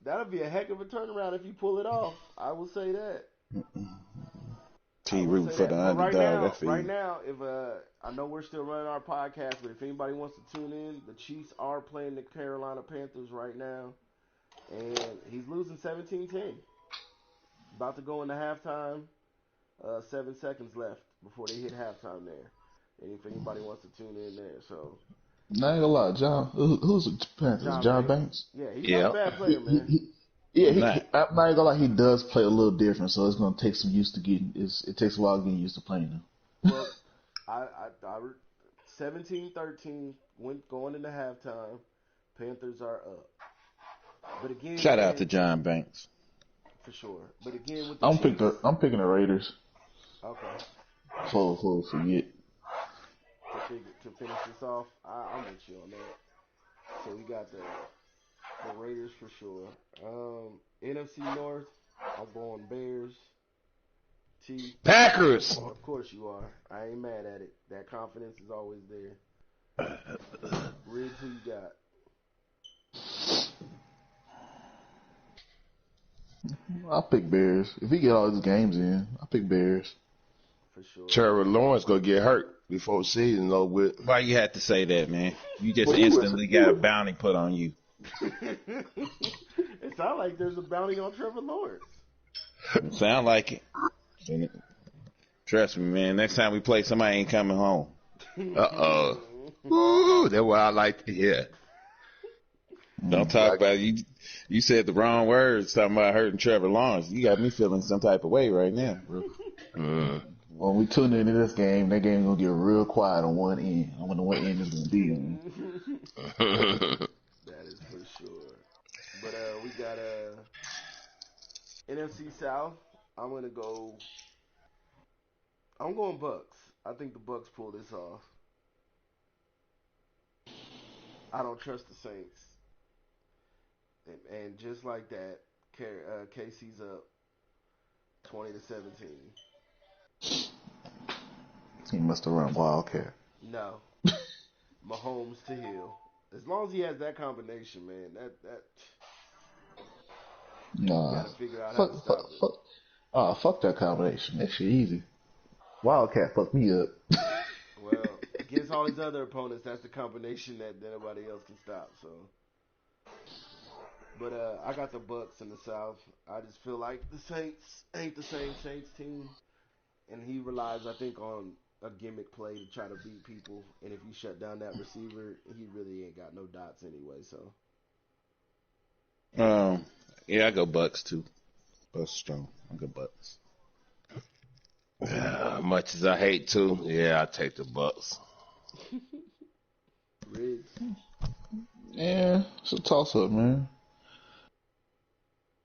That'll be a heck of a turnaround if you pull it off. I will say that. I T will rooting say for the that. But underdog. I feel right you. now, if I know we're still running our podcast, but if anybody wants to tune in, the Chiefs are playing the Carolina Panthers right now, and he's losing 17-10. About to go into halftime. 7 seconds left before they hit halftime there. And if anybody wants to tune in there, so Not gonna lie, John. Who's the Panthers? John Banks. Yeah, he's not a Yeah. bad player, man. Yeah, I'm not. I'm not gonna lie. He does play a little different, so it's gonna take some used to getting. It takes a while getting used to playing him. Well, I 17-13 going into halftime. Panthers are up. But again, Shout out man, to John Banks. for sure. But again, with the Chiefs, I'm picking the Raiders okay. for forget. To finish this off, I'm with you on that. So we got the Raiders for sure. NFC North, I'm going Bears. T, Packers. of course you are. I ain't mad at it. That confidence is always there. Riggs, who you got? I'll pick Bears. If he get all his games in, I'll pick Bears. For sure. Trevor Lawrence gonna get hurt before the season over with. Why you had to say that, man? You just Well, instantly got a bounty put on you. It sounds like there's a bounty on Trevor Lawrence. Sound like it. Trust me, man. Next time we play, somebody ain't coming home. Ooh, that's what I like to hear. Don't talk about it. You said the wrong words talking about hurting Trevor Lawrence. You got me feeling some type of way right now, bro. When we tune into this game, that game gonna get real quiet on one end. I wonder what end is gonna be on. That is for sure. But we got NFC South. I'm going Bucks. I think the Bucks pull this off. I don't trust the Saints. And just like that, KC's up 20-17. He must have run Wildcat. No. Mahomes to Hill. As long as he has that combination, man, that Nah. gotta figure out how to stop it. Fuck that combination. That shit easy. Wildcat fucked me up. Well, against all these other opponents, that's the combination that nobody else can stop. So, but I got the Bucks in the South. I just feel like the Saints ain't the same Saints team, and he relies, I think, on a gimmick play to try to beat people. And if you shut down that receiver, he really ain't got no dots anyway. So, Yeah, I go Bucks too. Bucks strong. I go Bucks. Much as I hate to, yeah, I take the Bucks. Riggs. Yeah, it's a toss up, man.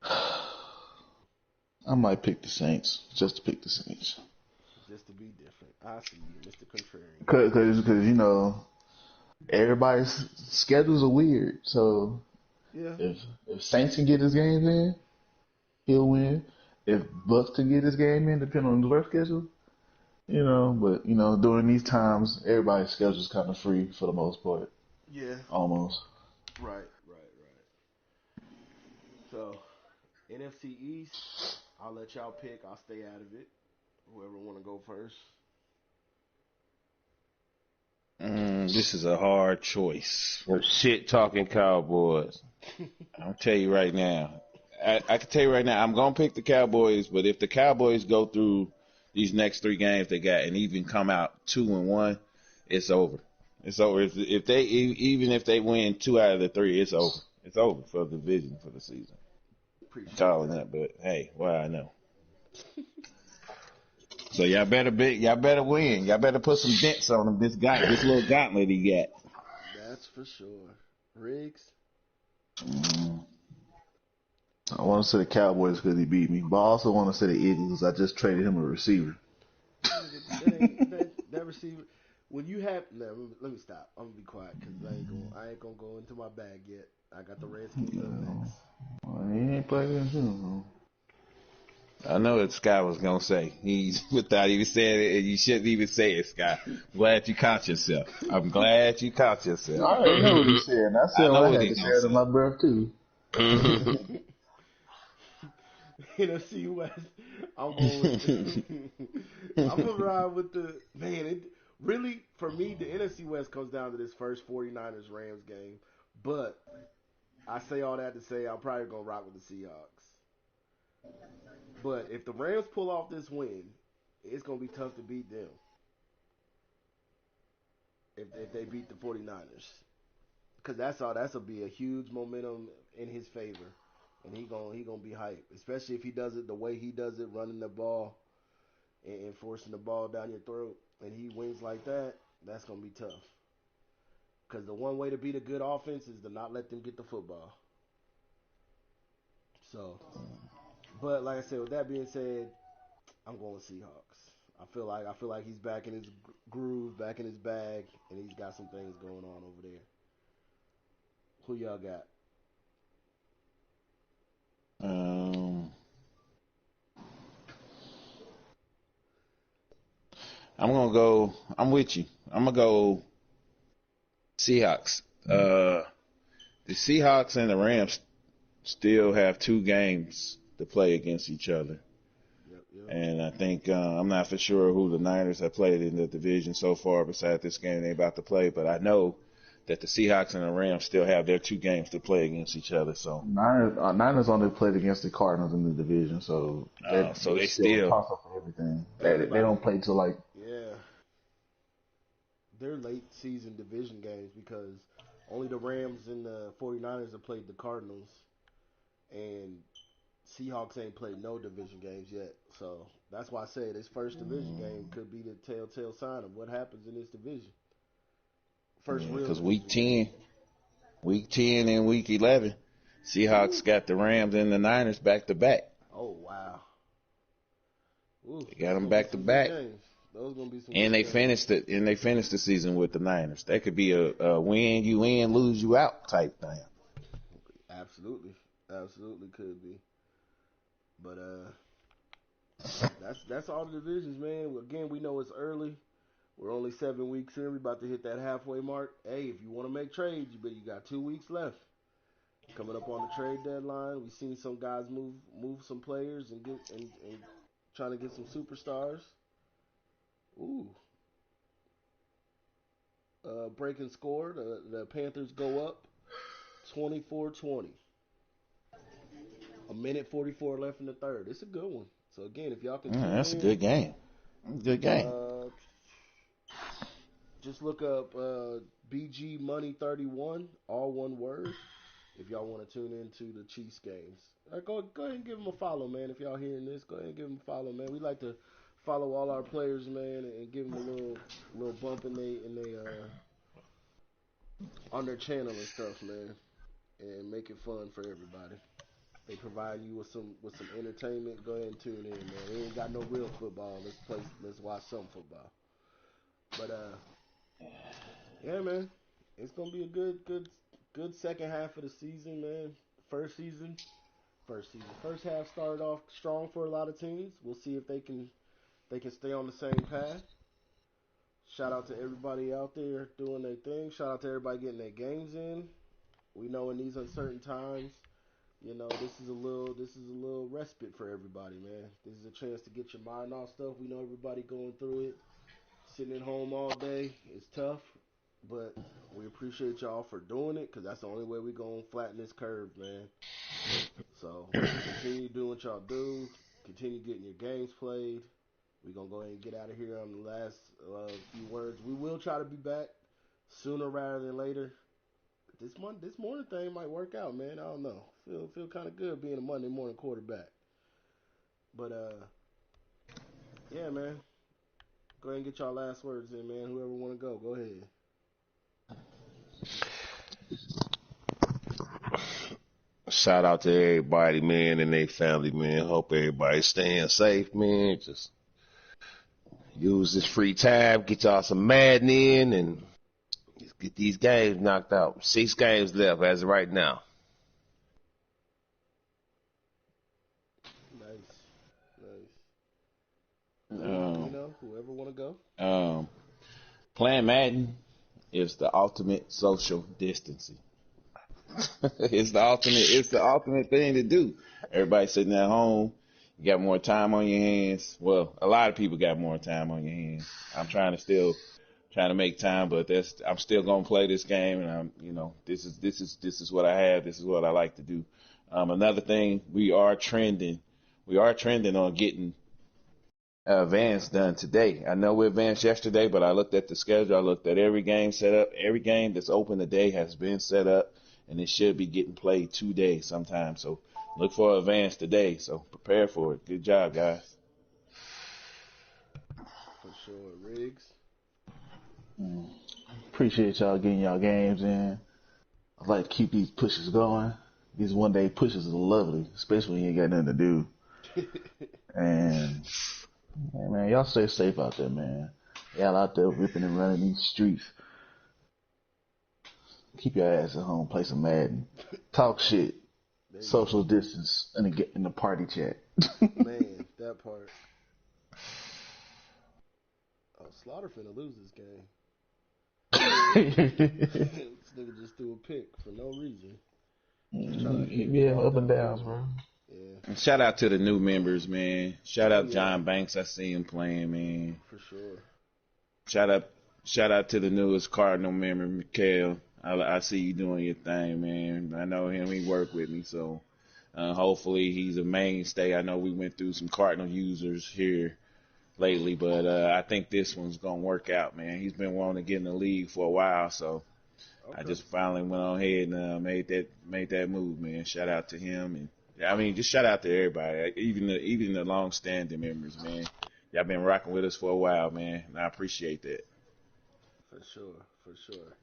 I might pick the Saints, just to pick the Saints. Just to be different. I see you, Mr. Contrarian. Cause you know, everybody's schedules are weird. So Yeah. if Saints can get his games in, he'll win. If Bucks can get his game in, depending on their schedule, you know. But you know, during these times, everybody's schedule is kind of free for the most part. Yeah. Almost. Right. So, NFC East, I'll let y'all pick. I'll stay out of it. Whoever want to go first. This is a hard choice. Them shit talking Cowboys. I'll tell you right now. I can tell you right now, I'm going to pick the Cowboys, but if the Cowboys go through these next 3 games they got and even come out 2-1, it's over. It's over. Even if they win 2 out of the 3, it's over. It's over for the division for the season. Appreciate I'm calling that, but hey, well, I know. So y'all better win. Y'all better put some dents on him. This little gauntlet he got. That's for sure. Riggs? I want to say the Cowboys because he beat me, but I also want to say the Eagles. I just traded him a receiver. That receiver. When you have, let me stop. I'm gonna be quiet because I ain't gonna go into my bag yet. I got the Redskins up next. Well, he ain't playing against him. I know what Scott was gonna say. He's without even saying it, and you shouldn't even say it, Scott. I'm glad you caught yourself. I'm glad you caught yourself. I already know what he said. I said what I had to say under my breath too. NFC West. I'm gonna ride with the man. It really, for me, the NFC West comes down to this first 49ers Rams game. But I say all that to say I'm probably gonna rock with the Seahawks. But if the Rams pull off this win, it's gonna be tough to beat them. If they beat the 49ers, because that'll be a huge momentum in his favor. And he gonna be hyped, especially if he does it the way he does it, running the ball and forcing the ball down your throat, and he wins like that. That's gonna be tough. Because the one way to beat a good offense is to not let them get the football. So, but like I said, with that being said, I'm going Seahawks. I feel like he's back in his groove, back in his bag, and he's got some things going on over there. Who y'all got? I'm with you. I'm gonna go Seahawks. The Seahawks and the Rams still have 2 games to play against each other. Yep. And I think I'm not for sure who the Niners have played in the division so far besides this game they're about to play, but I know that the Seahawks and the Rams still have their 2 games to play against each other. So Niners only played against the Cardinals in the division, so so they're they still a still toss up for everything. They don't play till like Yeah. They're late season division games because only the Rams and the 49ers have played the Cardinals, and Seahawks ain't played no division games yet. So that's why I say this first division game could be the telltale sign of what happens in this division. First real because division week 10 and week 11, Seahawks got the Rams and the Niners back to back. Oh wow. Ooh, They got them back to back. Those gonna be some And good they games. finished the season with the Niners. That could be a win, you win, lose you out type thing. Absolutely could be. But that's all the divisions, man. Again, we know it's early. We're only 7 weeks in. We're about to hit that halfway mark. Hey, if you want to make trades, you got 2 weeks left. Coming up on the trade deadline, we've seen some guys move some players and trying to get some superstars. Ooh. Breaking score. The Panthers go up 24-20. A minute 44 left in the third. It's a good one. So again, if y'all can tune That's a in, good game. Good game. just look up BG Money 31, all one word. If y'all want to tune into the Chiefs games, go ahead and give them a follow, man. If y'all hearing this, go ahead and give them a follow, man. We like to follow all our players, man, and give them a little bump in they on their channel and stuff, man, and make it fun for everybody. They provide you with some entertainment. Go ahead and tune in, man. We ain't got no real football. Let's watch some football. But yeah, man, it's gonna be a good second half of the season, man. First half started off strong for a lot of teams. We'll see if they can stay on the same path. Shout out to everybody out there doing their thing. Shout out to everybody getting their games in. We know in these uncertain times, this is a little respite for everybody, man. This is a chance to get your mind off stuff. We know everybody going through it. Sitting at home all day is tough, but we appreciate y'all for doing it because that's the only way we going to flatten this curve, man. So continue doing what y'all do. Continue getting your games played. We're going to go ahead and get out of here on the last few words. We will try to be back sooner rather than later. This morning thing might work out, man. I don't know. Feel kind of good being a Monday morning quarterback. But yeah, man. Go ahead and get y'all last words in, man. Whoever want to go ahead. Shout out to everybody, man, and their family, man. Hope everybody's staying safe, man. Just use this free time, get y'all some Madden in, and just get these games knocked out. 6 games left as of right now. Nice. Whoever want to go. Playing Madden is the ultimate social distancing. It's the ultimate thing to do. Everybody sitting at home, you got more time on your hands. Well, a lot of people got more time on your hands. I'm trying to make time, but I'm still gonna play this game, and this is what I have. This is what I like to do. Another thing, we are trending on getting advance done today. I know we advanced yesterday, but I looked at the schedule. I looked at every game set up. Every game that's open today has been set up, and it should be getting played today sometime. So look for advance today. So prepare for it. Good job, guys. For sure. Riggs? Appreciate y'all getting y'all games in. I like to keep these pushes going. These one-day pushes are lovely, especially when you ain't got nothing to do. And man, y'all stay safe out there, man. Y'all out there ripping and running these streets. Keep your ass at home, play some Madden, talk shit, social distance, and get in the party chat. Man, that part. Oh, Slaughter finna lose this game. This nigga just threw a pick for no reason. Yeah, up and downs, bro. Yeah. And shout out to the new members, man. Shout Oh out yeah, John Banks. I see him playing, man. for sure. Shout out, shout out to the newest Cardinal member, Mikhail. I see you doing your thing, man. I know him. He worked with me, so hopefully he's a mainstay. I know we went through some Cardinal users here lately, but I think this one's gonna work out, man. He's been wanting to get in the league for a while, so I Okay. just finally went on ahead and made that move, man. Shout out to him, and I mean, just shout out to everybody, even the long standing members, man. Y'all been rocking with us for a while, man, and I appreciate that. For sure, for sure.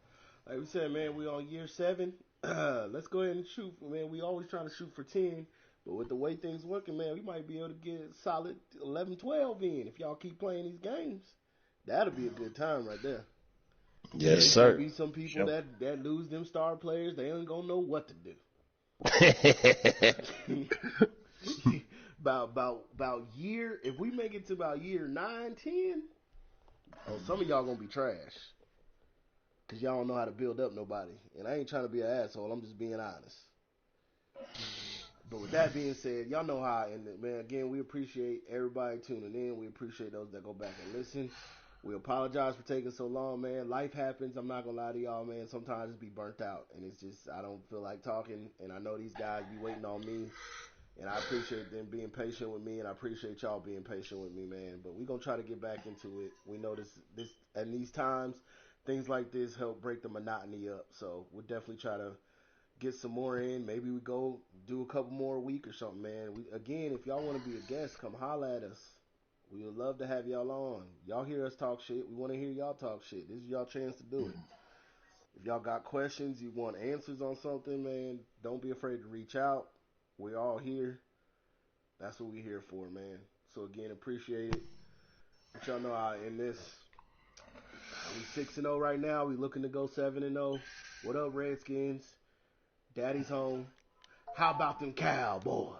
Like we said, man, we on year 7. Let's go ahead and shoot, man. We always trying to shoot for 10, but with the way things working, man, we might be able to get solid 11, 12 in if y'all keep playing these games. That'll be a good time right there. Yes, It's gonna sir. be some people Sure. that lose them star players. They ain't gonna know what to do. about year. If we make it to about year 9, 10, oh, some of y'all gonna be trash. Cause y'all don't know how to build up nobody. And I ain't trying to be an asshole. I'm just being honest. But with that being said, y'all know how I end it, man. Again, we appreciate everybody tuning in. We appreciate those that go back and listen. We apologize for taking so long, man. Life happens. I'm not gonna lie to y'all, man. Sometimes just be burnt out, and it's just I don't feel like talking. And I know these guys be waiting on me, and I appreciate them being patient with me, and I appreciate y'all being patient with me, man. But we gonna try to get back into it. We know this at these times, things like this help break the monotony up. So we'll definitely try to get some more in. Maybe we go do a couple more a week or something, man. Again, if y'all want to be a guest, come holla at us. We would love to have y'all on. Y'all hear us talk shit. We want to hear y'all talk shit. This is y'all chance to do it. If y'all got questions, you want answers on something, man, don't be afraid to reach out. We're all here. That's what we're here for, man. So again, appreciate it. But y'all know how in this. We 6-0 right now. We looking to go 7-0. What up, Redskins? Daddy's home. How about them Cowboys?